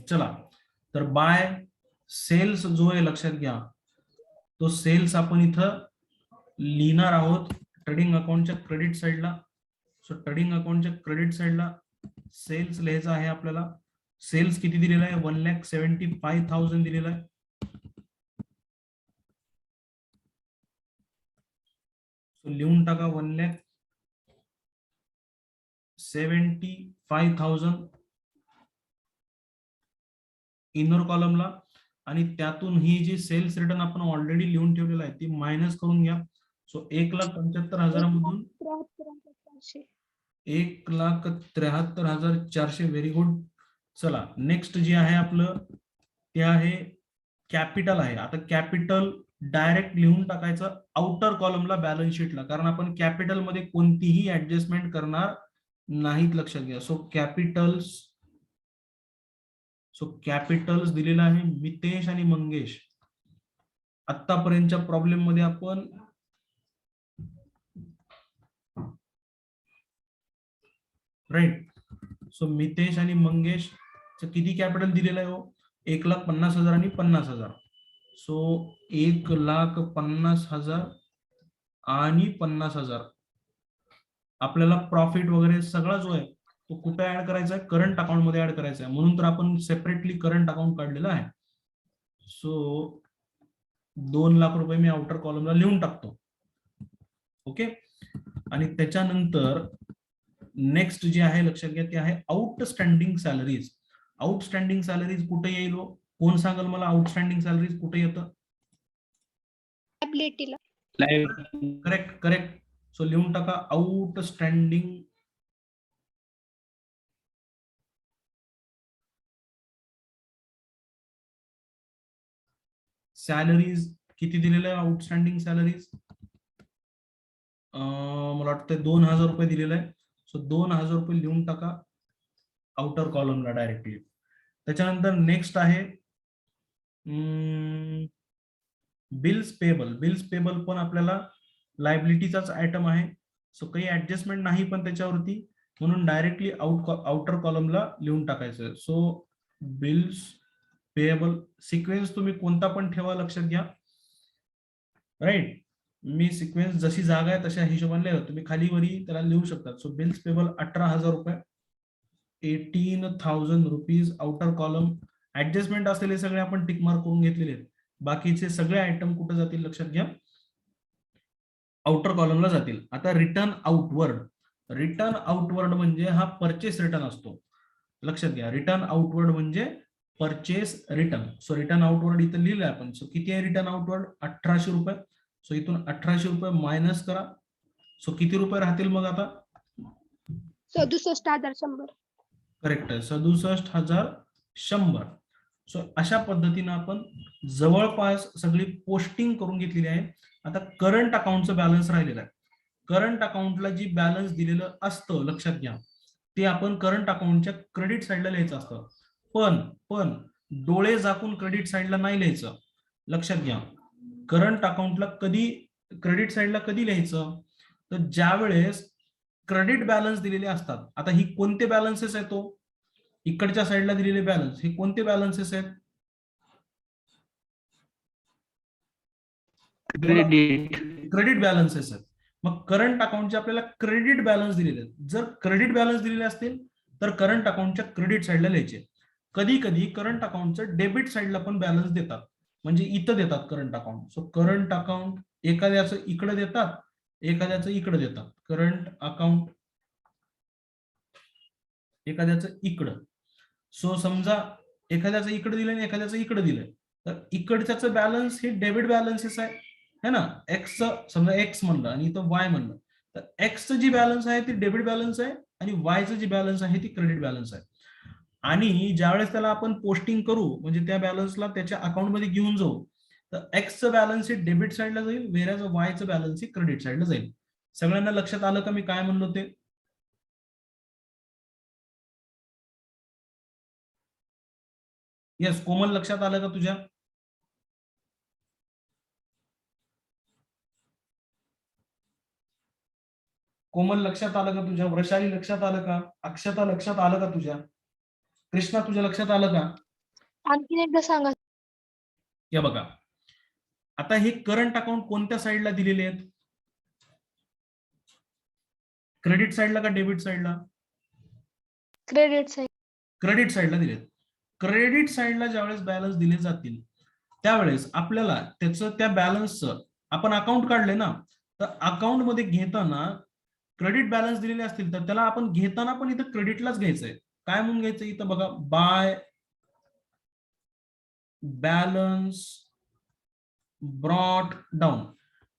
चला तर bye cells जो आहे लक्षात घ्या, तो सेल्स आपण इथं लिहिणार आहोत ट्रेडिंग अकाउंटच्या क्रेडिट साईडला. सो ट्रेडिंग अकाउंटच्या क्रेडिट साईडला सेल्स लिहायचा आहे आपल्याला. सेल्स किती दिलेला आहे? 1,75,000 दिलेला आहे. सो लिहून टाका 1,75,000 इनर कॉलमला, आणि त्यातून ही जी सेल्स रिटर्न आपण ऑलरेडी लिहून ठेवलेला आहे ती मायनस करून घ्या. सो 1,75,000 मधून 1,73,400. Very good. चला नेक्स्ट जे आहे आपलं ते आहे कॅपिटल आहे. आता कॅपिटल डायरेक्ट लिहून टाकायचं आउटर कॉलमला बॅलन्स शीटला, कारण आपण कॅपिटल मध्ये कोणतीही ऍडजस्टमेंट करणार नाहीत, लक्षात घ्या. सो कॅपिटल्स दिलेला आहे मितेश आणि मंगेश. आतापर्यंतच्या प्रॉब्लेम मध्ये आपण राईट. सो मितेश आणि मंगेश किती कॅपिटल दिलेलं आहे? 1,50,000 आणि 50,000. सो 1,50,000 आणि 50,000. आपल्याला प्रॉफिट वगैरे सगळा जो आहे तो कुठे ऍड करायचा आहे? करंट अकाउंट मध्ये ऍड करायचा आहे, म्हणून तर आपण सेपरेटली करंट अकाउंट काढलेलं आहे. सो 2,00,000 रुपये मी आउटर कॉलमला लिहून टाकतो. ओके. आणि त्याच्यानंतर नेक्स्ट जे आहे लक्षात घ्या ते आहे आउटस्टँडिंग सॅलरीज. आउटस्टँडिंग सॅलरीज कुठे येईल? कोण सांगाल मला आउटस्टँडिंग सॅलरीज कुठे येतं? Correct correct. सो लिहून टाका आउटस्टँडिंग सॅलरीज. किती दिलेलं आहे आउटस्टँडिंग सॅलरीज? मला वाटतं 2,000 रुपये दिलेलं आहे. सो 2,000 रुपये लिहून टाका आउटर कॉलमला डायरेक्टली. त्याच्यानंतर नेक्स्ट आहे बिल्स पेबल. बिल्स पेबल पण आपल्याला लायबिलिटीचाच आयटम आहे. सो काही ऍडजस्टमेंट नाही पण त्याच्यावरती, म्हणून डायरेक्टली आउटर कॉलमला लिहून टाकायचं. सो बिल्स पेएबल सिक्वेन्स तुम्ही कोणता पण ठेवा, लक्षात घ्या. राईट. मी सिक्वेन्स जशी जागा आहे तशा हिशोबाने लिहिलं, तुम्ही खाली वरी त्याला लिहू शकता. सो बिल्स पेबल 18,000 रुपये, 18,000 रुपीज आउटर कॉलम. ऍडजस्टमेंट असलेले सगळे आपण टिक मार्क करून घेतलेले आहेत. बाकीचे सगळे आयटम कुठे जातील लक्षात घ्या? आउटर कॉलमला जातील. आता रिटर्न आउटवर्ड. रिटर्न आउटवर्ड म्हणजे हा परचेस रिटर्न असतो, लक्षात घ्या. रिटर्न आउटवर्ड म्हणजे purchase return. So return outward इथं लिहिलंय आपण. सो किती आहे रिटर्न आउटवर्ड? 1,800 रुपये. सो इथून 1,800 रुपये मायनस करा. सो किती रुपये राहतील मग आता? 67,100. करेक्ट आहे, 67,100. सो अशा पद्धतीनं आपण जवळपास सगळी पोस्टिंग करून घेतलेली आहे. आता करंट अकाउंटचं बॅलन्स राहिलेलं आहे. करंट अकाउंटला जी बॅलन्स दिलेलं असतं लक्षात घ्या, ते आपण करंट अकाउंटच्या क्रेडिट साईडला लिहायचं असतं. पण डोळे झाकून क्रेडिट साईडला नाही लिहायचं, लक्षात घ्या. करंट अकाउंटला कधी क्रेडिट साईडला कधी लिहायचं? तर ज्या वेळेस क्रेडिट बॅलन्स दिलेले असतात. आता ही कोणते बॅलन्सेस आहेत? तो इकडच्या साईडला दिलेले बॅलन्स हे कोणते बॅलन्सेस आहेत? क्रेडिट बॅलन्सेस आहेत. मग करंट अकाउंटचे आपल्याला क्रेडिट बॅलन्स दिलेले आहेत. जर क्रेडिट बॅलन्स दिलेले असतील तर करंट अकाउंटच्या क्रेडिट साईडला लिहायचे. कधी कधी करंट अकाउंटचं डेबिट साईडला पण बॅलन्स देतात, म्हणजे इथं देतात current account. So current account एखाद्याचं इकडे देतात, एखाद्याचं इकडे देतात. करंट अकाउंट एखाद्याचं इकडं. सो समजा एखाद्याचं इकडे दिलंय आणि एखाद्याचं इकडे दिलंय, तर इकडच्याचं बॅलन्स हे डेबिट बॅलन्सेस आहे ना. एक्स समजा एक्स म्हणलं आणि इथं वाय म्हणलं, तर एक्सचं जी बॅलन्स आहे ती डेबिट बॅलन्स आहे आणि वायचं जी बॅलन्स आहे ती क्रेडिट बॅलन्स आहे. आणि ज्यावेळेस त्याला आपण पोस्टिंग करू म्हणजे त्या बॅलन्सला त्याच्या अकाउंटमध्ये घेऊन जाऊ, तर एक्सचं बॅलन्स हे डेबिट साईडला जाईल, वेऱ्याच वायचं बॅलन्स हे क्रेडिट साईडला जाईल. सगळ्यांना लक्षात आलं का मी काय म्हणलो ते? येस कोमल, लक्षात आलं का तुझ्या? कोमल लक्षात आलं का तुझ्या? वृषाली लक्षात आलं का? अक्षता लक्षात आलं का तुझ्या? कृष्णा तुझ्या लक्षात आलं का? आणखीन एकदा सांगा. या बघा, आता हे करंट अकाउंट कोणत्या साईडला दिलेले आहेत? क्रेडिट साईडला का डेबिट साईडला? Credit side. क्रेडिट साईडला दिलेत. क्रेडिट साईडला ज्यावेळेस बॅलन्स दिले जातील त्यावेळेस आपल्याला त्याचं त्या बॅलन्सचं आपण अकाउंट काढले ना, तर अकाउंट मध्ये घेताना क्रेडिट बॅलन्स दिलेले असतील तर त्याला आपण घेताना पण इथं क्रेडिटलाच घ्यायचंय. काय म्हणून घ्यायचं इथं बघा, बाय बॅलन्स ब्रॉट डाऊन.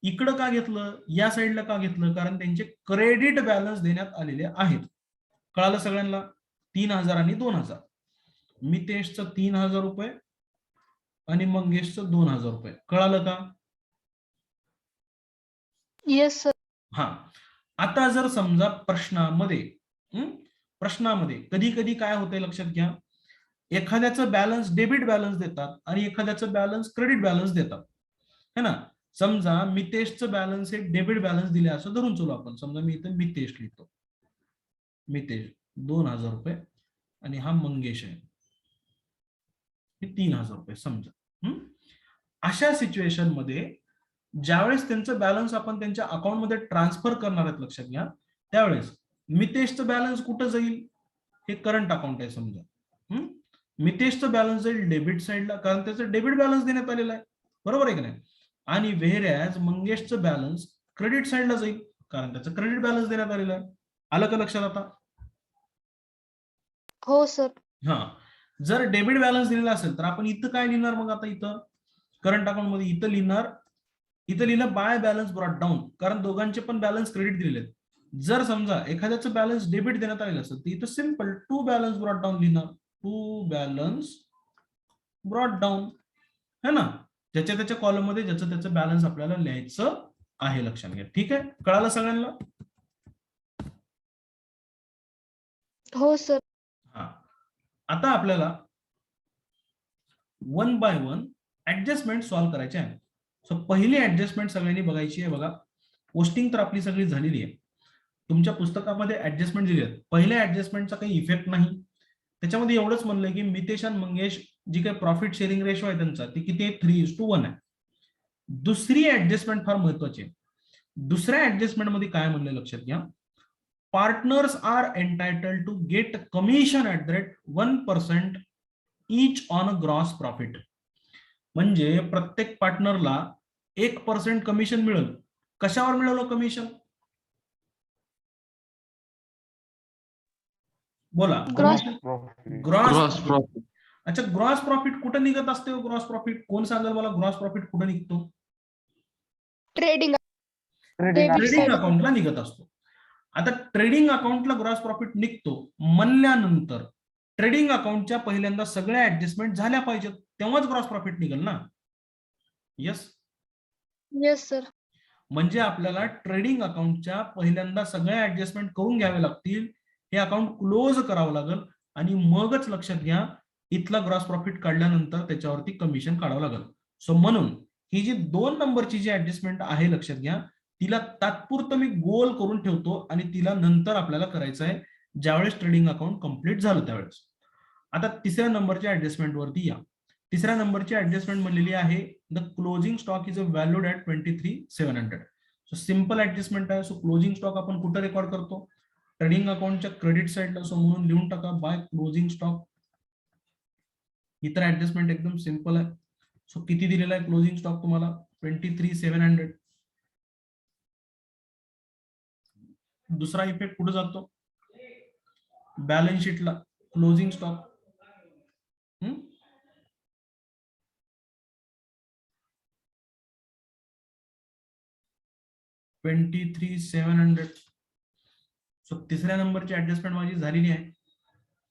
इकडं का घेतलं, या साईडला का घेतलं? कारण त्यांचे क्रेडिट बॅलन्स देण्यात आलेले आहेत. कळालं सगळ्यांना? 3000 आणि 2000. मितेशचं 3000 रुपये आणि मंगेशचं 2000 रुपये. कळालं का? Yes sir. हा, आता जर समजा प्रश्नामध्ये कधी कधी काय होतंय लक्षात घ्या, एखाद्याचं बॅलन्स डेबिट बॅलन्स देतात आणि एखाद्याचं बॅलन्स क्रेडिट बॅलन्स देतात, है ना. समजा मितेशचं बॅलन्स हे डेबिट बॅलन्स दिले असं धरून चलो आपण. समजा मी इथं मितेश लिहितो, मितेश 2000 रुपये आणि हा मंगेश आहे, हे 3000 रुपये समजा. अशा सिच्युएशन मध्ये ज्यावेळेस त्यांचं बॅलन्स आपण त्यांच्या अकाउंटमध्ये ट्रान्सफर करणार आहेत लक्षात घ्या, त्यावेळेस मितेशचं बॅलन्स कुठं जाईल? हे करंट अकाउंट आहे समजा. मितेशचं बॅलन्स जाईल डेबिट साईडला, कारण त्याचं डेबिट बॅलन्स देण्यात आलेला आहे, बरोबर आहे की नाही. आणि व्हेअरएज मंगेशचं बॅलन्स क्रेडिट साईडला जाईल, कारण त्याचं क्रेडिट बॅलन्स देण्यात आलेला आहे. आलं का लक्षात आता? हो सर. हा, जर डेबिट बॅलन्स दिलेला असेल तर आपण इथं काय लिहिणार मग? आता इथं करंट अकाउंट मध्ये इथं लिहिलं बाय बॅलन्स ब्रॉट डाऊन, कारण दोघांचे पण बॅलन्स क्रेडिट दिलेले आहेत. जर समजा एखाद्याचं बॅलन्स डेबिट देण्यात आलेलं असेल तर इथं simple to balance brought down लिहिणार, टू बॅलन्स ब्रॉट डाऊन, है ना. ज्याच्या त्याच्या कॉलम मध्ये ज्याचं त्याचं बॅलन्स आपल्याला लिहायचं आहे, लक्षात घ्या. ठीक आहे, कळालं सगळ्यांना? हो सर. हा, आता आपल्याला one by one adjustment solve करायचे आहे. सो पहिली ऍडजस्टमेंट सगळ्यांनी बघायची आहे. बघा, पोस्टिंग तर आपली सगळी झालेली आहे. तुमच्या पुस्तकामध्ये ऍडजस्टमेंट दिली आहेत. पहिल्या ऍडजस्टमेंटचा काही इफेक्ट नाही, त्याच्यामध्ये एवढंच म्हणलंय की मितेश आणि मंगेश जी काही प्रॉफिट शेअरिंग रेशो आहे त्यांचा, ती किती आहे? 3:1 आहे. दुसरी ऍडजस्टमेंट फार महत्वाची आहे. दुसऱ्या ऍडजस्टमेंट मध्ये काय म्हणलंय लक्षात घ्या, partners are entitled to get commission at the rate 1% each on gross profit. म्हणजे प्रत्येक पार्टनरला 1% कमिशन मिळेल. कशावर मिळवलं कमिशन? बोला. Gross gross profit. अच्छा, ग्रॉस प्रॉफिट कुठे निघत असते? ग्रॉस प्रॉफिट कोण सांगेल मला? ग्रॉस प्रॉफिट कुठे निघतो? ट्रेडिंग अकाउंटला निघत असतो. आता ट्रेडिंग अकाउंटला ग्रॉस प्रॉफिट निघतो म्हणल्यानंतर ट्रेडिंग अकाउंटच्या पहिल्यांदा सगळ्या ऍडजस्टमेंट झाल्या पाहिजेत, तेव्हाच ग्रॉस प्रॉफिट निघेल ना. Yes yes sir. म्हणजे आपल्याला ट्रेडिंग अकाउंटच्या पहिल्यांदा सगळ्या ऍडजस्टमेंट करून घ्यावे लागतील, हे अकाउंट क्लोज करावं लागेल आणि मगच लक्षात घ्या इथला ग्रॉस प्रॉफिट काढल्यानंतर त्याच्यावरती कमिशन काढावं लागेल. सो म्हणून ही जी 2 नंबरची जी ऍडजस्टमेंट आहे लक्षात घ्या, तिला तात्पुरतं मी गोल करून ठेवतो आणि तिला नंतर आपल्याला करायचं आहे ज्यावेळेस ट्रेडिंग अकाउंट कंप्लीट झालं त्यावेळेस. आता तिसऱ्या नंबरच्या ऍडजस्टमेंट वरती या. तिसऱ्या नंबरची ऍडजस्टमेंट म्हणलेली आहे the closing stock is valued at 23,700. So simple adjustment आहे. सो क्लोजिंग स्टॉक आपण कुठं रेकॉर्ड करतो? ट्रेडिंग अकाउंटच्या क्रेडिट साईडला. सो म्हणून लिहून टाका बाय क्लोजिंग स्टॉक. इतर ऍडजस्टमेंट एकदम सिंपल आहे. सो किती दिलेला आहे क्लोजिंग स्टॉक तुम्हाला? 23,700. दुसरा इफेक्ट कुठे जातो? बॅलन्स शीटला क्लोजिंग स्टॉक. 23,700. सो तिसऱ्या नंबरची ऍडजस्टमेंट माझी झालेली आहे.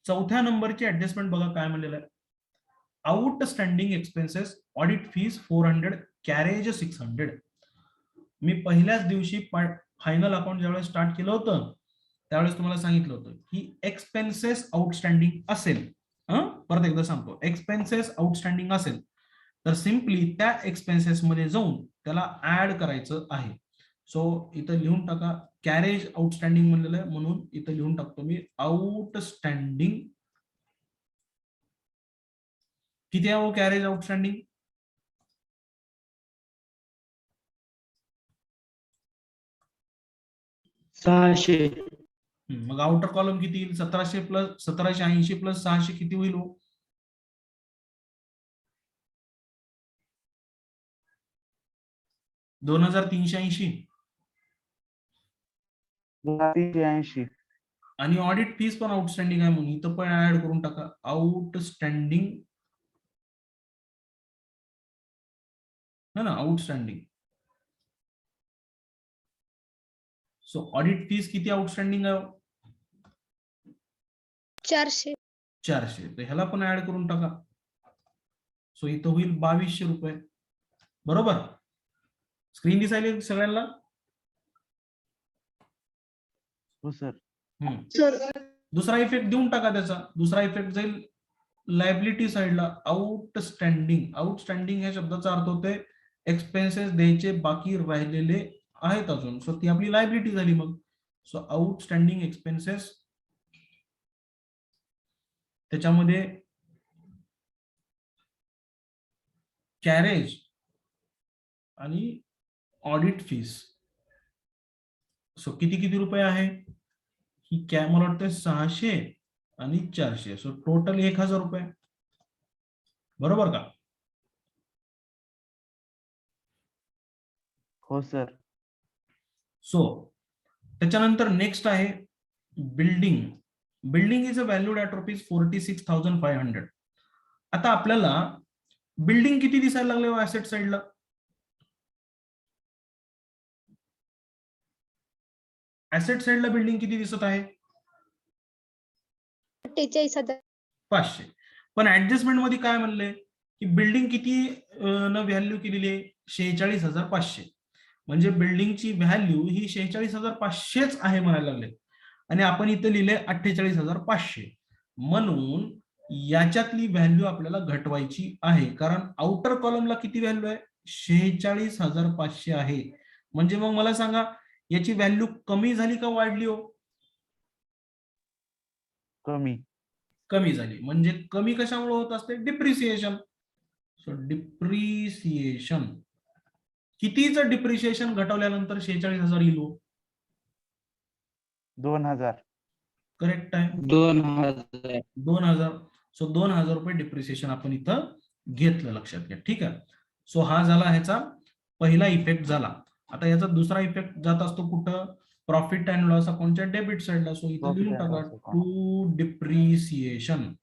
चौथ्या नंबरची ऍडजस्टमेंट बघा काय म्हणलेलं आहे, outstanding expenses audit fees 400, carriage 600. मी पहिल्याच दिवशी फायनल अकाउंट ज्यावेळेस स्टार्ट केलं होतं त्यावेळेस तुम्हाला सांगितलं होतं की एक्सपेन्सेस आउटस्टँडिंग असेल, परत एकदा सांगतो, एक्सपेन्सेस आउटस्टँडिंग असेल तर सिम्पली त्या एक्सपेन्सेस मध्ये जाऊन त्याला ऍड करायचं आहे. सो इथं लिहून टाका कॅरेज आउटस्टँडिंग म्हणलेलं आहे, म्हणून इथं लिहून टाकतो मी आउटस्टँडिंग किती आहे वो कॅरेज आउटस्टँडिंग? मग आउटर कॉलम किती येईल? 1780 प्लस 600 किती होईल हो? 2380. 380. आणि ऑडिट फीस पण आउटस्टँडिंग आहे म्हणून इथं पण ऍड करून टाका. आउटस्टँडिंग ना आउटस्टँडिंग. सो ऑडिट फीस किती आउटस्टँडिंग आहे? 400. 400. तर ह्याला पण ऍड करून टाका. सो इथं होईल 2200 रुपये. बरोबर? स्क्रीन दिसायली सगळ्यांना? हो सर. सर दुसरा इफेक्ट देऊन टाका त्याचा. दुसरा इफेक्ट जाईल लायबिलिटी साइडला. आउटस्टँडिंग. आउटस्टँडिंग या शब्दाचा अर्थ होते एक्सपेन्सेस द्यायचे बाकी राहिलेले आहेत अजून. सो ती आपली लायबिलिटी झाली मग. सो आउटस्टँडिंग एक्सपेन्सेस, त्याच्यामध्ये कॅरेज आणि ऑडिट फीस. सो किती किती रुपये आहे? ही मला वाटतं 600 आणि 400. सो टोटल 1000 रुपये. बरोबर का? हो सर. सो त्याच्यानंतर नेक्स्ट आहे building. Building is a valued at ₹46,500. आता आपल्याला बिल्डिंग किती दिसायला लागले ऍसेट साइडला? ऍसेट साइडला बिल्डिंग किती दिसत आहे? 48,000. 500. पण ऍडजस्टमेंट मध्ये काय म्हणले की बिल्डिंग किती न व्हॅल्यू केलेली आहे? 46,500. म्हणजे बिल्डिंगची व्हॅल्यू ही 46,500च आहे म्हणायला लागले आणि आपण इथे लिहिले 48,500. म्हणून याच्यातली व्हॅल्यू आपल्याला घटवायची आहे. कारण आउटर कॉलमला किती व्हॅल्यू आहे? 46,500 आहे. म्हणजे मग मला सांगा याची व्हॅल्यू कमी झाली का वाढली हो? कमी. कमी झाली. म्हणजे कमी कशामुळे होत असते? डिप्रिसिएशन. So depreciation. कितीचं डिप्रिसिएशन घटवल्यानंतर 46,000 येईल? 2000. करेक्ट आहे. 2000. सो 2000 रुपये डिप्रिसिएशन आपण इथं घेतलं, लक्षात घ्या. ठीक आहे. सो हा झाला ह्याचा पहिला इफेक्ट झाला. आता याचा दुसरा इफेक्ट जात असतो कुठं? प्रॉफिट अँड लॉस अकाउंटच्या डेबिट साइडला. सो इथं Profit लिहून and टाका loss account. To depreciation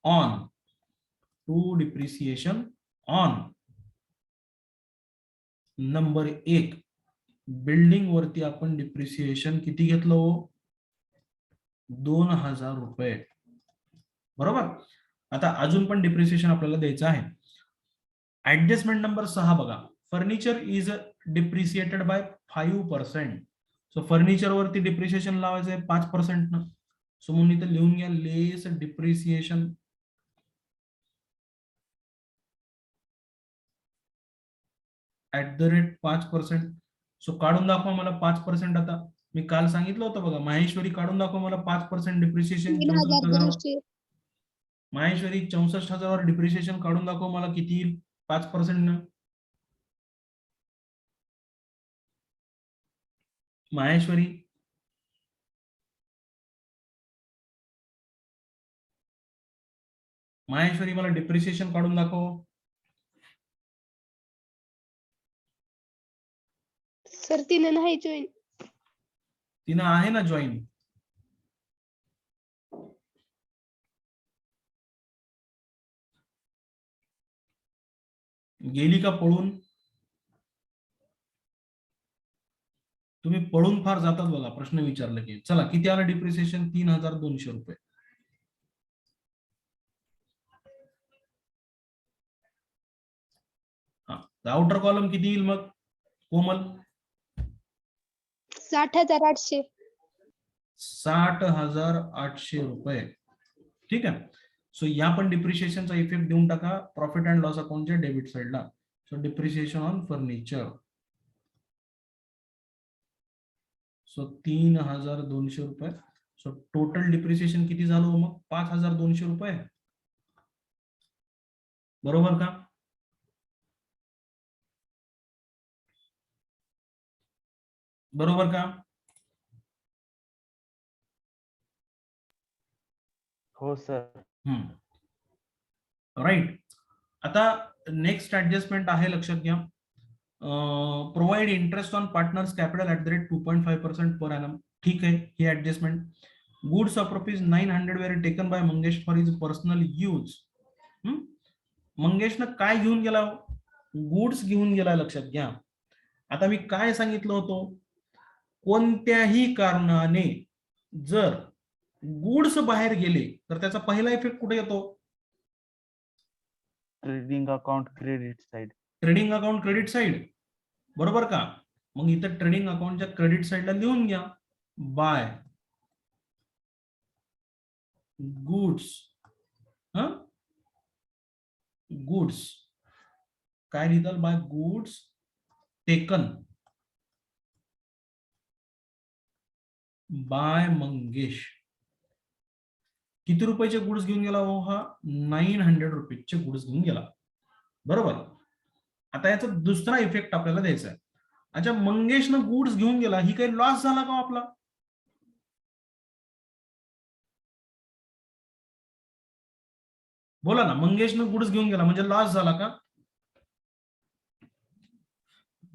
on. To depreciation on number 1 building वरती आपण डिप्रिसिएशन किती घेतलं हो? 2000 रुपये. बरोबर. आता अजून पण डिप्रिसिएशन आपल्याला द्यायचं आहे. ऍडजस्टमेंट नंबर 6 बघा. Furniture is depreciated by 5%. So furniture वरती डिप्रिसिएशन लावायचं आहे 5% न. सो म्हणून इथे लिहून घ्या लेस डिप्रिसिएशन @5%. सो काढून दाखवा मला 5%. आता मी काल सांगितलं होतं बघा, माहेश्वरी काढून दाखवा मला 5% डिप्रिसिएशन 64,000. माहेश्वरी 64,000 डिप्रिसिएशन काढून दाखव मला किती येईल 5% न. माहेश्वरी मला डिप्रिसिएशन काढून दाखव. सर तिने नाही जॉईन. तिनं आहे ना जॉईन. गेली का पळून? तुम्ही पळून फार जातात बघा प्रश्न विचारलं की. चला किती आलं डिप्रिसिएशन? 3,200 रुपये. हा, आउटर कॉलम किती येईल मग कोमल? 60,800. 60,800 रुपये. ठीक आहे. सो या पण डिप्रिसिएशनचा इफेक्ट देऊन टाका प्रॉफिट अँड लॉस अकाउंटच्या डेबिट साइडला. So depreciation on furniture. So 3,200 रुपये. सो टोटल डिप्रिसिएशन किती झालं हो मग 5200 रुपये, बरोबर का? बरोबर का? हो सर. राईट. आता नेक्स्ट ऍडजस्टमेंट आहे, लक्षात घ्या. Provide interest on partners capital at the rate 2.5% per annum. ठीक आहे, ही adjustment. Goods of ₹900 were taken by Mangesh for his personal use. मंगेशनं काय घेऊन गेला? गुड्स घेऊन गेला, लक्षात घ्या. आता मी काय सांगितलं होतं, कोणत्याही कारणाने जर गुड्स बाहेर गेले तर त्याचा पहिला इफेक्ट कुठे येतो? Trading account credit side. Trading account credit side, बरोबर का? मग इथं ट्रेडिंग अकाउंटच्या क्रेडिट साइडला लिहून घ्या, बाय गुड्स. गुड्स काय लिहिताल? By goods taken by Mangesh. किती रुपयाचे गुड्स घेऊन गेला हो हा? 900 रुपीजचे गुड्स घेऊन गेला, बरोबर. आता याचा दुसरा इफेक्ट आपल्याला द्यायचा आहे. अच्छा, मंगेशनं गुड्स घेऊन गेला, ही काही लॉस झाला का आपला? बोला ना, मंगेशनं गुड्स घेऊन गेला म्हणजे लॉस झाला का?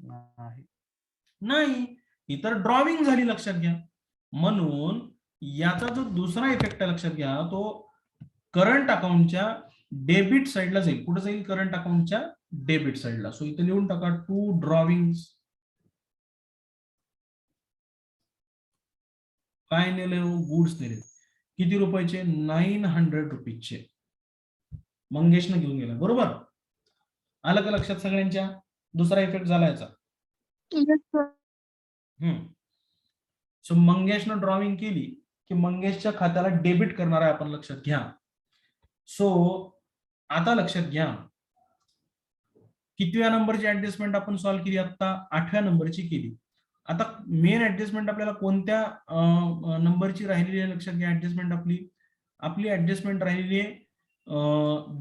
नाही. नाही, ही तर ड्रॉविंग झाली, लक्षात घ्या. म्हणून याचा जो दुसरा इफेक्ट आहे, लक्षात घ्या, तो करंट अकाउंटच्या डेबिट साइडला जाईल. कुठे जाईल? करंट अकाउंटच्या डेबिट साइडला. सो इथे लिहून टाका टू ड्रॉविंग्स. काय नेले हो? गुड्स नेले. किती रुपयाचे? 900 रुपीजचे मंगेशनं घेऊन गेला, बरोबर. आलं का लक्षात सगळ्यांच्या? दुसरा इफेक्ट झाला याचा. सो मंगेशनं ड्रॉविंग केली की मंगेशच्या खात्याला डेबिट करणार आहे आपण, लक्षात घ्या. सो आता लक्षात घ्या, कितव्या नंबरची ऍडजस्टमेंट आपण सॉल्व्ह केली? आता 8व्या नंबरची केली. आता मेन ऍडजस्टमेंट आपल्याला कोणत्या नंबरची राहिलेली आहे? लक्षात घ्या, ऍडजस्टमेंट आपली ऍडजस्टमेंट राहिलेली आहे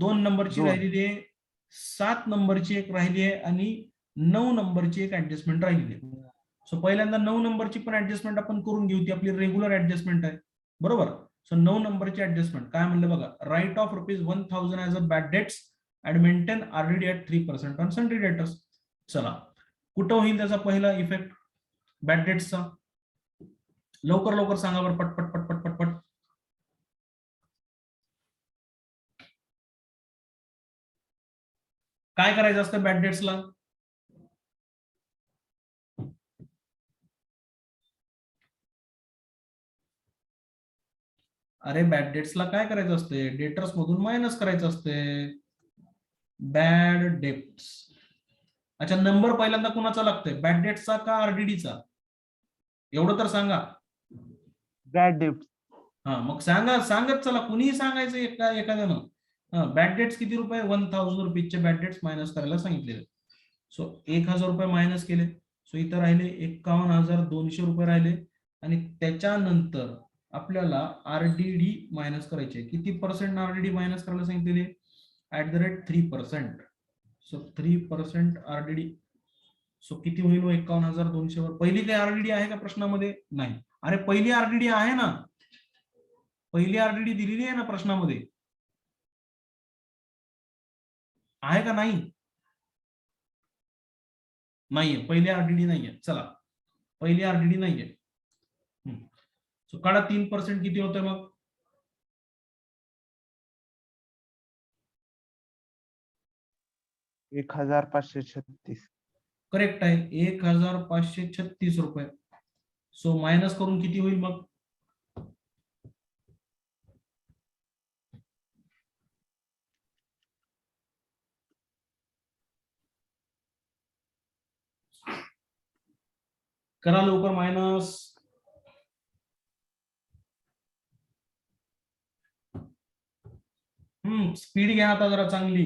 2 नंबरची 2. राहिलेली आहे, 7 नंबरची एक राहिली आहे आणि 9 नंबरची एक ऍडजस्टमेंट राहिलेली आहे. सो पहिल्यांदा 9 नंबरची पण ऍडजस्टमेंट आपण करून घेऊ, ती आपली रेग्युलर ऍडजस्टमेंट आहे, बरोबर. सो 9 नंबरची ऍडजस्टमेंट काय म्हणलं बघा, write off ₹1000 as a bad debts and maintain RDD at 3% on sundry debtors. चला, कुठं होईल त्याचा पहिला इफेक्ट बॅड डेट्सचा? लवकर लवकर सांगा बरं, पटपट पटपट पटपट. काय करायचं असतं बॅड डेट्सला? अरे बॅड डेट्सला काय करायचं असते? डेटर्स मधून मायनस करायचं असते. Bad dates. अच्छा, नंबर पहिल्यांदा कुणाचा लागतोय? बॅड डेट्सचा का आरडीडीचा? एवढं तर सांगा. Bad debts. हा, मग सांगत चला, कुणीही सांगायचं एखाद्यानं. बॅड डेट्स किती रुपये? 1000 रुपीजचे बॅड डेट्स मायनस करायला सांगितलेले. सो 1000 रुपये मायनस केले. सो इथं राहिले 51,200 रुपये राहिले आणि त्याच्यानंतर आपल्याला आरडीडी मायनस करायचे. किती पर्सेंट आरडीडी मायनस करायला सांगितलेले? At the rate 3%. So 3% RDD. So किती होईल? 51,200 वर. पहिली काही आरडीडी आहे का प्रश्नामध्ये? नाही. अरे पहिली आरडीडी आहे ना, पहिली आरडीडी दिलेली आहे ना प्रश्नामध्ये, आहे का नाही? नाहीये, पहिली आरडीडी नाहीये. चला, पहिली आरडीडी नाहीये. सो काढा 3% किती होतं मग? ₹1,536. करेक्ट आहे, 1,536 रुपये. सो मायनस करून किती होईल मग? करा लवकर मायनस. स्पीड घ्या आता जरा चांगली.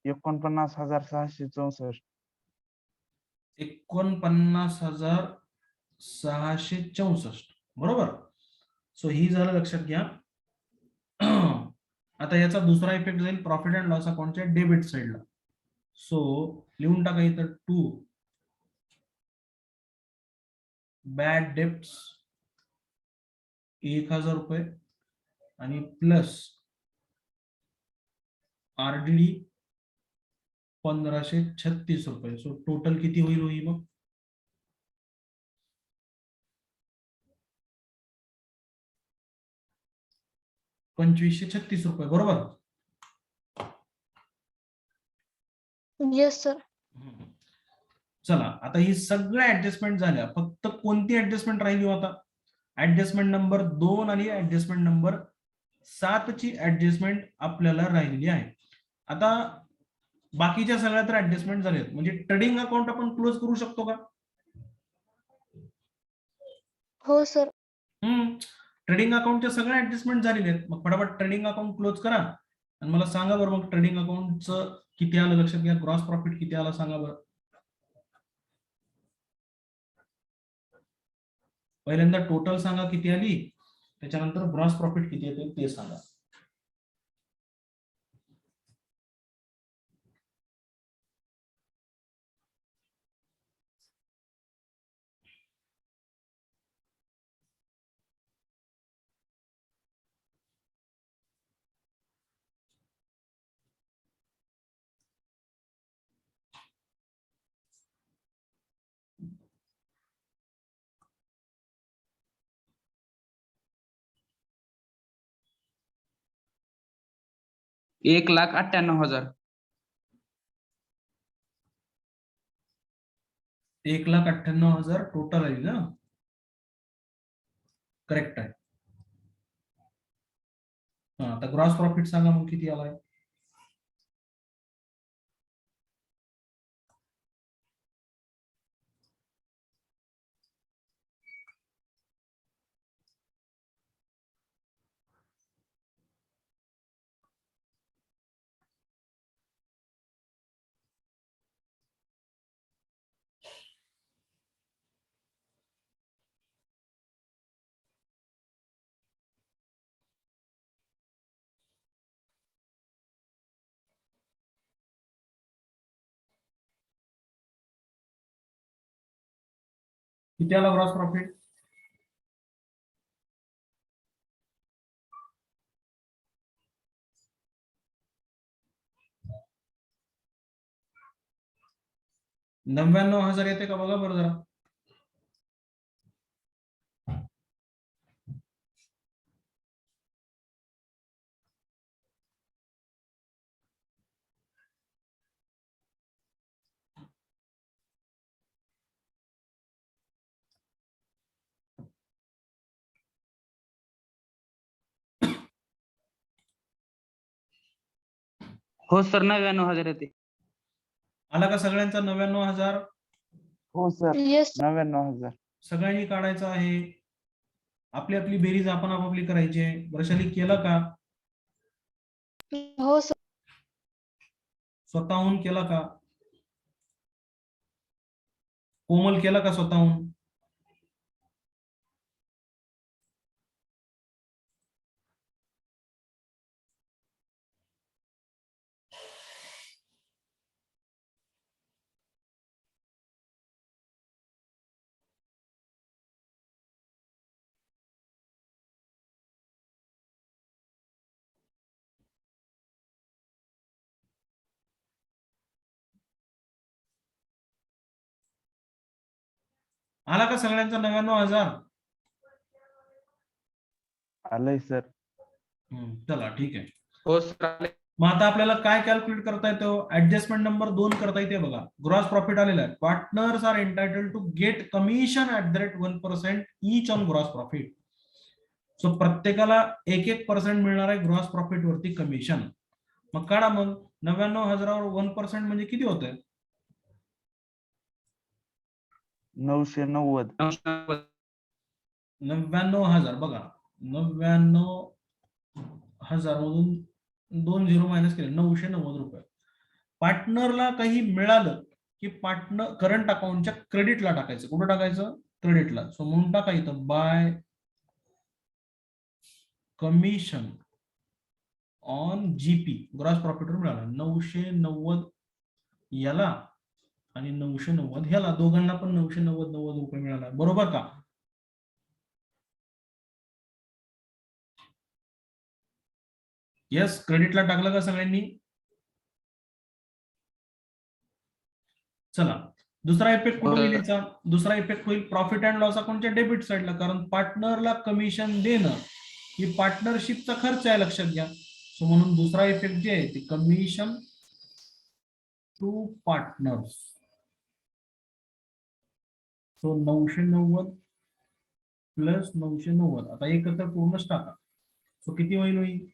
49,664. 49,664 बरोबर. सो ही झालं, लक्षात घ्या. आता याचा दुसरा इफेक्ट जाईल प्रॉफिट अँड लॉस अकाउंटच्या डेबिट साइडला. सो लिहून टाका इथं 2 बॅड डेप्ट 1,000 रुपये आणि प्लस आरडीडी 1,536 रुपये. सो टोटल किती होईल होई मग? ₹2,536 रुपये बरोबर. Yes sir. चला आता ही सगळ्या ऍडजस्टमेंट झाल्या, फक्त कोणती ऍडजस्टमेंट राहिली होता? ऍडजस्टमेंट नंबर 2 आणि ऍडजस्टमेंट नंबर 7 ची ऍडजस्टमेंट आपल्याला राहिलेली आहे. आता बाकीच्या सगळ्या तर ऍडजस्टमेंट झाल्यात, म्हणजे ट्रेडिंग अकाउंट आपण क्लोज करू शकतो का? हो सर. ट्रेडिंग अकाउंटच्या सगळ्या ऍडजस्टमेंट झालेल्या आहेत. मग फटाफट ट्रेडिंग अकाउंट क्लोज करा आणि मला सांगा बरं मग ट्रेडिंग अकाउंटचं किती आलं. लक्षात घ्या, ग्रॉस प्रॉफिट किती आला सांगा बरं. पहिल्यांदा टोटल सांगा किती आली, त्याच्यानंतर ग्रॉस प्रॉफिट किती येते ते सांगा. ₹1,98,000. 1,98,000 टोटल आहे ना, करेक्ट आहे. आता ग्रॉस प्रॉफिट सांगा मग किती आलाय. किती आला ग्रॉस प्रॉफिट? $99,000 येते का बघा बरं जरा. हो सर, 99,000 येते. आला का सगळ्यांचा 99,000? हो सर, येस. 99,000. सगळ्यांनी काढायचं आहे. आपली आपली बेरीज आपण आपापली करायची आहे. वर्षाली केलं का? हो सर. स्वतःहून केला का? कोमल केला का स्वतःहून? आला का सगळ्यांचा 99,000? आलंय सर. चला ठीक आहे. हो सर. मग आता आपल्याला काय कॅल्क्युलेट करता येतं? ऍडजस्टमेंट नंबर 2 करता येते बघा. ग्रॉस प्रॉफिट आलेला आहे. Partners are entitled to get commission at the rate 1% each on gross profit. So प्रत्येकाला 1% मिळणार आहे ग्रॉस प्रॉफिट वरती कमिशन. मग काढा मग 99,000वर 1% म्हणजे किती होत आहे? 990. 99,000 बघा, 99,000 मधून 2 झिरो मायनस केले 990 रुपये. पार्टनरला काही मिळालं की पार्टनर करंट अकाउंटच्या क्रेडिटला टाकायचं. कुठं टाकायचं? क्रेडिटला. सो म्हणून टाका इथं by commission on GP, gross प्रॉफिटवर मिळाला 990 याला आणि 990 ह्याला, दोघांना पण 990 रुपये मिळाला. बरोबर का? येस, क्रेडिटला टाकलं का सगळ्यांनी? चला, दुसरा इफेक्ट कुठे होईल याचा? दुसरा इफेक्ट होईल प्रॉफिट अँड लॉस अकाउंटच्या डेबिट साईडला, कारण पार्टनरला कमिशन देणं ही पार्टनरशिपचा खर्च आहे, लक्षात घ्या. सो म्हणून दुसरा इफेक्ट जे आहे ते commission to partners. So 990 plus 990, आता एकत्र पूर्णच टाका. सो किती होईल?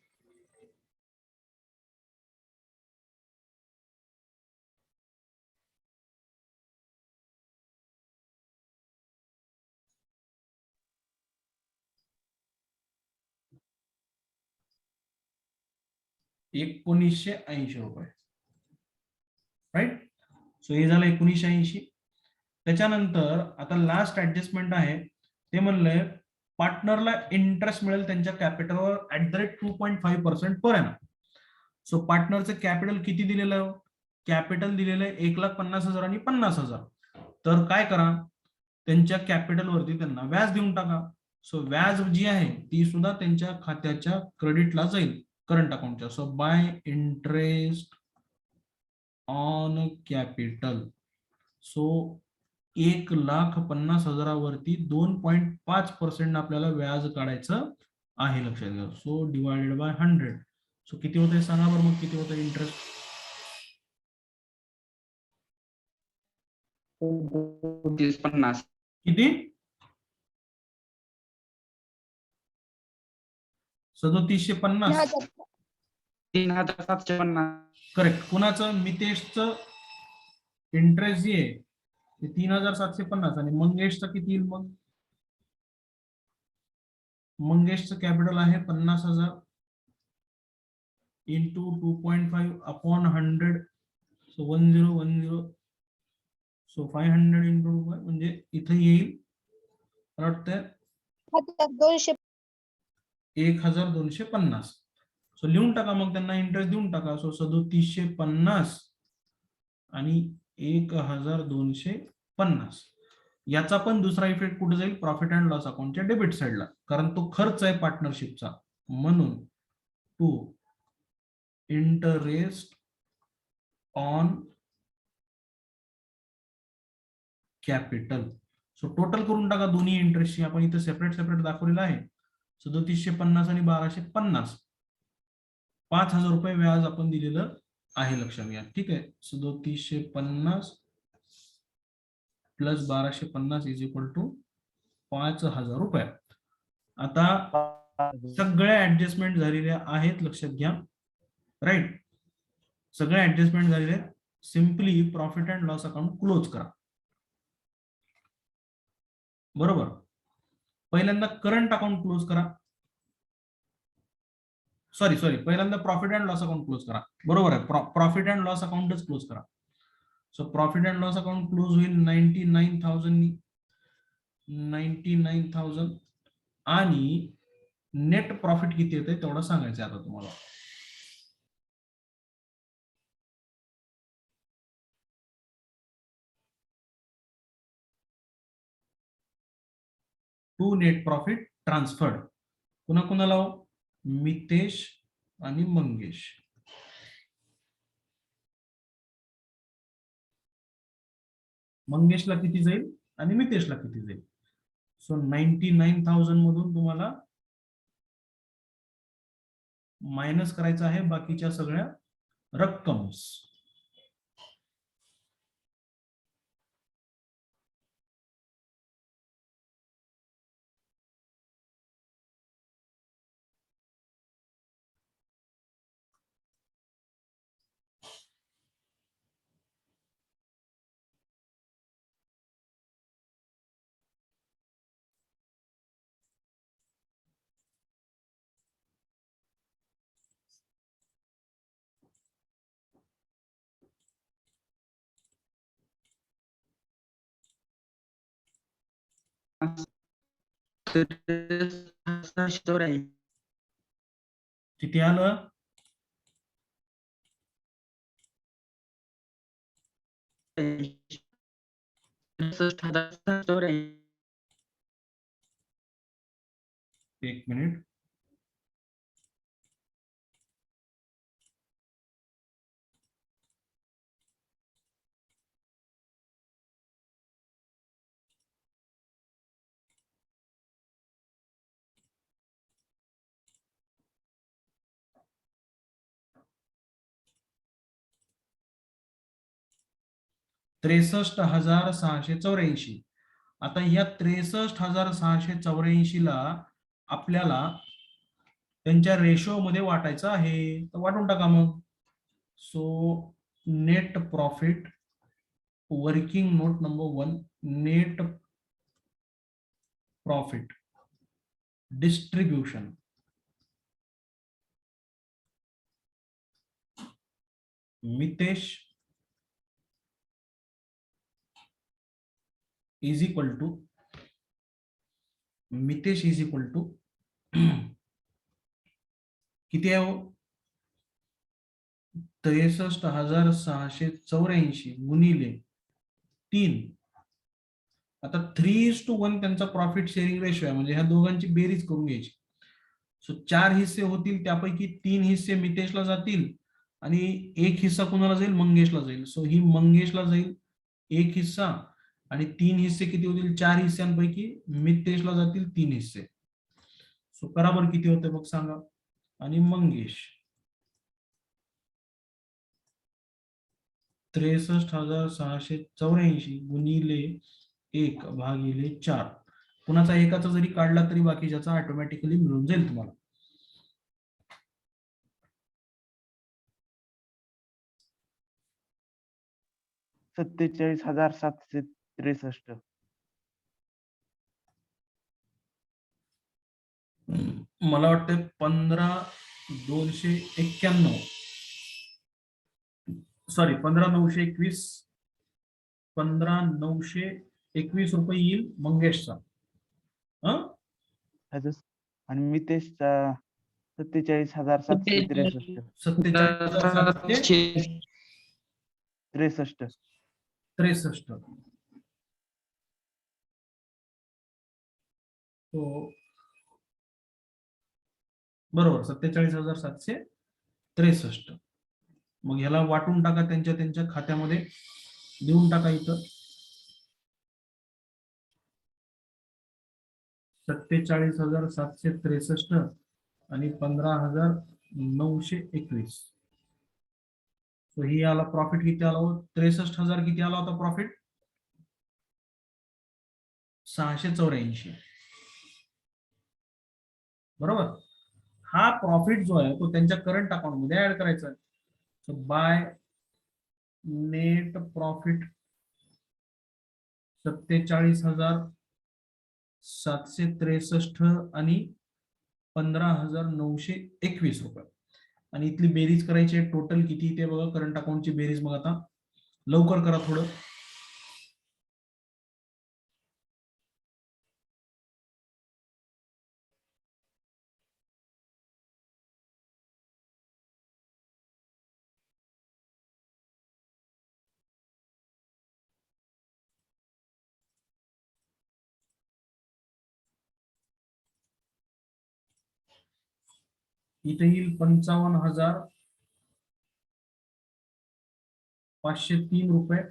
1980 रुपये. राईट. सो हे झालं 1980. त्याच्यानंतर आता लास्ट ऍडजस्टमेंट आहे, ते म्हणलंय पार्टनरला इंटरेस्ट मिळेल त्यांच्या कॅपिटलवर @2.5% पर एनम. सो पार्टनरचं कॅपिटल किती दिलेलं? कॅपिटल दिलेलं आहे 1,50,000 आणि 50,000. तर काय करा, त्यांच्या कॅपिटल वरती त्यांना व्याज देऊन टाका. सो व्याज जी आहे ती सुद्धा त्यांच्या खात्याच्या क्रेडिटला जाईल, करंट अकाउंटच्या. So by interest on capital. So 1,50,000 वरती 2.5% आपल्याला व्याज काढायचं आहे, लक्षात घ्या. So divided by 100. सो किती होतंय सांगा बरं मग, किती होतं इंटरेस्ट? 50. किती? 3750. 3,750. करेक्ट. कुणाचं? मितेशचं इंटरेस्ट जे आहे ते 3,750 आणि मंगेशचं किती येईल मग? मंगेशचं कॅपिटल आहे 50,000 into 2.5 upon 100. So 1010. So 500 into रुपये, म्हणजे इथं येईल वाटतं 1,250. सो लिहून टाका मग, त्यांना इंटरेस्ट देऊन टाका. सो 3750 आणि 1,250. याचा पण दुसरा इफेक्ट कुठे जाईल? प्रॉफिट अँड लॉस अकाउंटच्या डेबिट साईडला, कारण तो खर्च आहे पार्टनरशिपचा. म्हणून to interest on capital. So total करून टाका दोन्ही इंटरेस्टची. आपण इथे सेपरेट सेपरेट दाखवलेलं आहे. 3750 आणि 1250, 5,000 रुपये व्याज आपण दिलेलं आहे, लक्षात घ्या. ठीक आहे. 3750 प्लस 1250 इज इक्वल टू 5,000 रुपये. आता सगळ्या ऍडजस्टमेंट झालेल्या आहेत, लक्षात घ्या. राईट, सगळ्या ऍडजस्टमेंट झालेल्या. Simply profit and loss account close करा. बरोबर. पहिल्यांदा करंट अकाउंट क्लोज करा. सॉरी, पहिल्यांदा profit and loss account close करा. बरोबर आहे, प्रॉफिट अँड लॉस अकाउंटच क्लोज करा. So profit and loss account close होईल 99,000 आणि नेट प्रॉफिट किती येते तेवढं सांगायचं आता तुम्हाला. To net profit transferred. पुन्हा कुणाला? मितेश आणि मंगेश. मंगेशला किती जाईल आणि मितेशला किती जाईल? सो 99,000 मधून तुम्हाला मायनस करायचं आहे बाकीच्या सगळ्या रक्कम्स. किती आलं? एक मिनिट. $63,684. आता या 63,684 ला आपल्याला त्यांच्या रेशो मध्ये वाटायचं आहे, तर वाटून टाका मग. So net profit working note number 1, net profit distribution Mitesh is equal to किती आहे हो? 63,684 गुणिले 3. आता 3:1 त्यांचा प्रॉफिट शेअरिंग रेशो आहे, म्हणजे ह्या दोघांची बेरीज करून घ्यायची. सो 4 हिस्से होतील, त्यापैकी 3 हिस्से मितेशला जातील आणि 1 हिस्सा कुणाला जाईल? मंगेशला जाईल. सो ही मंगेशला जाईल 1 हिस्सा, आणि 3 हिस्से किती होतील? 4 हिस्स्यांपैकी मितेशला जातील 3 हिस्से. सो बराबर किती होते मग सांगा? आणि मंगेश 63,684 गुणिले 1/4. कुणाचा एकाचा जरी काढला तरी बाकीच्याचा ऑटोमॅटिकली मिळून जाईल तुम्हाला. $47,763. मला वाटतं 15,291, सॉरी 15,921, 15,921 रुपये येईल मंगेशचा. आणि मितेशचा 47,763. 47,763. तो बरोबर 47,763. मग ह्याला वाटून टाका, त्यांच्या त्यांच्या खात्यामध्ये देऊन टाका. इथं 47,763 आणि 15,921. सो ही आला प्रॉफिट किती आला हो? 63,000 किती आला होता प्रॉफिट? 684. बरोबर. हा प्रॉफिट जो आहे तो त्यांच्या करंट अकाउंट मध्ये ऍड करायचा आहे. सो बाय नेट प्रॉफिट 47,763 आणि 15,921 रुपये. आणि इथली बेरीज करायची आहे. टोटल किती ते बघा, करंट अकाउंटची बेरीज. मग आता लवकर करा थोडं. इथे येईल 55,503 रुपये.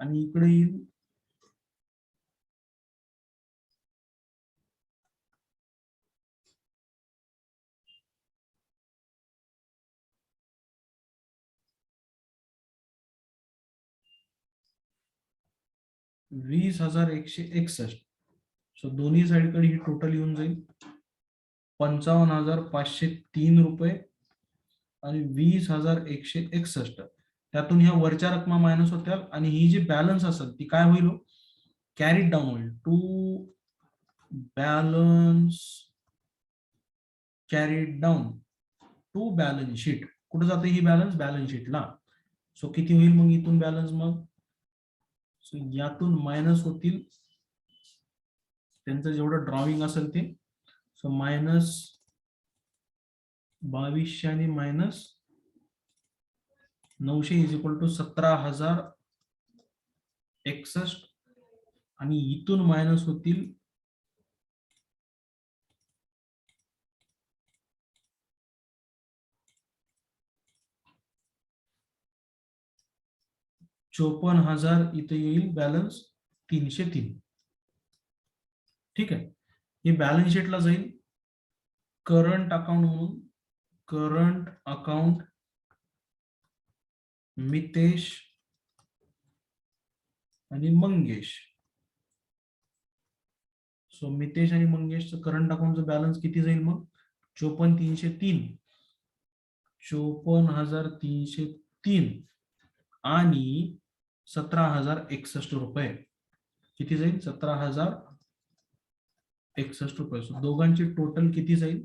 आणि इकडे येईल 20,161. सो दोन्ही साईडकडे ही टोटल येऊन जाईल 55,503 रुपये आणि 20,161. त्यातून ह्या वरच्या रकमा मायनस होत्या आणि ही जी बॅलन्स असेल ती काय होईल? कॅरीड डाऊन होईल to balance, carried down to balance sheet. कुठे जाते ही बॅलन्स? बॅलन्स शीटला. सो किती होईल मग इथून बॅलन्स? मग सो यातून मायनस होतील त्यांचं जेवढं ड्रॉविंग असेल ते. सो मायनस 2200 आणि मायनस 900 इज इक्वल टू 17,061 आणि इथून मायनस होतील 54,000 इथे येईल बॅलन्स 303. ठीक आहे. हे बॅलन्स शीटला जाईल करंट अकाउंट म्हणून. करंट अकाउंट मितेश आणि मंगेश. सो मितेश आणि मंगेशचं करंट अकाउंटचं बॅलन्स किती जाईल मग? 54,303, 54,303 आणि 17,061 रुपये. किती जाईल? 17,061 रुपये. सो दोघांची टोटल किती जाईल?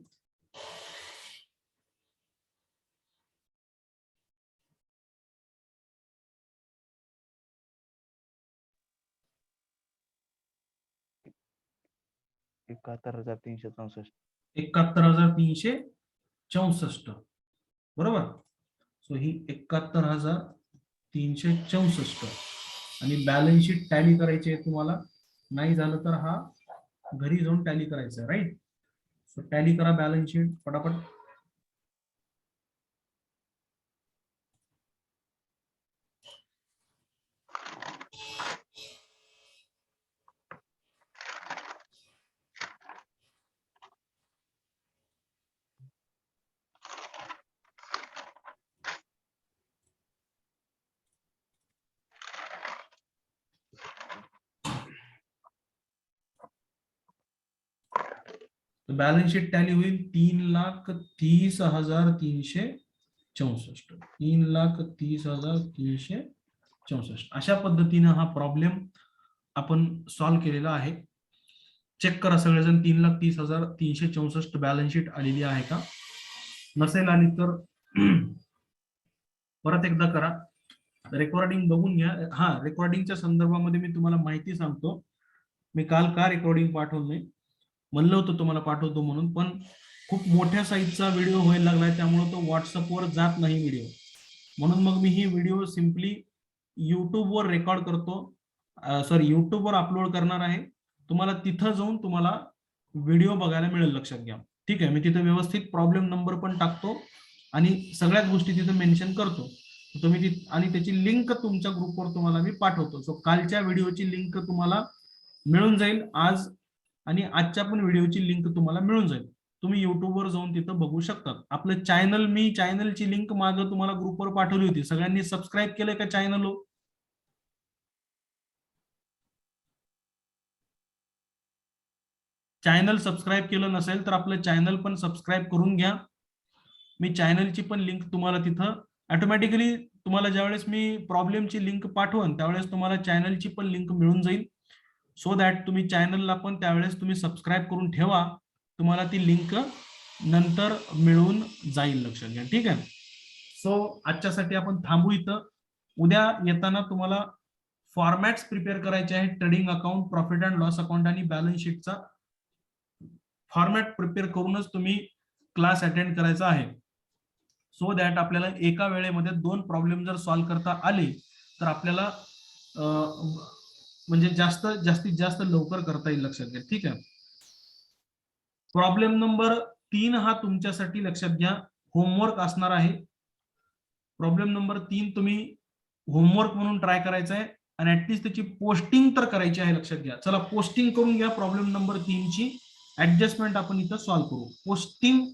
$71,364. 71,364. बरोबर. सो ही 71,364 आणि बॅलन्स शीट टॅली करायची आहे तुम्हाला. नाही झालं तर हा घरी जाऊन टॅली करायचं आहे, राईट. सो टॅली करा बॅलन्स शीट पटापट. बॅलन्स शीट टॅली होईल 3,30,364. 3,30,364. अशा पद्धतीने हा प्रॉब्लेम आपण सॉल्व्ह केलेला आहे. चेक करा सगळेजण 3,30,364 बॅलन्स शीट आलेली आहे का? नसेल आली तर परत एकदा करा. रेकॉर्डिंग बघून घ्या. हा, रेकॉर्डिंगच्या संदर्भामध्ये मी तुम्हाला माहिती सांगतो. मी काल का रेकॉर्डिंग पाठवलं नाही, म्हणलं होतं तुम्हाला पाठवतो म्हणून, पण खूप मोठ्या साईजचा व्हिडिओ व्हायला लागलाय त्यामुळे तो व्हॉट्सअपवर जात नाही व्हिडिओ. म्हणून मग मी ही व्हिडिओ सिम्पली युट्यूबवर रेकॉर्ड करतो, युट्यूबवर अपलोड करणार आहे. तुम्हाला तिथं जाऊन तुम्हाला व्हिडिओ बघायला मिळेल, लक्षात घ्या. ठीक आहे. मी तिथे व्यवस्थित प्रॉब्लेम नंबर पण टाकतो आणि सगळ्याच गोष्टी तिथे मेन्शन करतो. तुम्ही आणि त्याची लिंक तुमच्या ग्रुपवर तुम्हाला मी पाठवतो. सो कालच्या व्हिडिओची लिंक तुम्हाला मिळून जाईल आज, आणि आजच्या पण व्हिडिओची लिंक तुम्हाला मिळून जाईल. तुम्ही युट्यूबवर जाऊन तिथं बघू शकतात. आपलं चॅनल, मी चॅनलची लिंक मागं तुम्हाला ग्रुपवर पाठवली होती. सगळ्यांनी सबस्क्राईब केलंय का चॅनल? चॅनल सबस्क्राईब केलं नसेल तर आपलं चॅनल पण सबस्क्राईब करून घ्या. मी चॅनलची पण लिंक तुम्हाला तिथं ऑटोमॅटिकली, तुम्हाला ज्यावेळेस मी प्रॉब्लेमची लिंक पाठवून त्यावेळेस तुम्हाला चॅनलची पण लिंक मिळून जाईल. सो दॅट तुम्ही चॅनलला पण त्यावेळेस तुम्ही सबस्क्राईब करून ठेवा, तुम्हाला ती लिंक नंतर मिळून जाईल, लक्षात घ्या. ठीक आहे. सो आजच्यासाठी आपण थांबू इथं. उद्या येताना तुम्हाला फॉर्मॅट्स प्रिपेअर करायचे आहेत. Trading account, profit and loss account आणि बॅलन्स शीटचा फॉर्मॅट प्रिपेअर करूनच तुम्ही क्लास अटेंड करायचा आहे. सो दॅट आपल्याला एका वेळेमध्ये 2 प्रॉब्लेम जर सॉल्व्ह करता आले तर आपल्याला म्हणजे जास्तीत जास्त लवकर करता येईल, लक्षात घ्या. ठीक आहे. प्रॉब्लेम नंबर 3 हा तुमच्यासाठी, लक्षात घ्या, होमवर्क असणार आहे. प्रॉब्लेम नंबर 3 तुम्ही होमवर्क म्हणून ट्राय करायचा आहे आणि ऍटलीस्ट त्याची पोस्टिंग तर करायची आहे, लक्षात घ्या. चला पोस्टिंग करून घ्या प्रॉब्लेम नंबर 3 ची. ऍडजस्टमेंट आपण इथं सॉल्व्ह करू. पोस्टिंग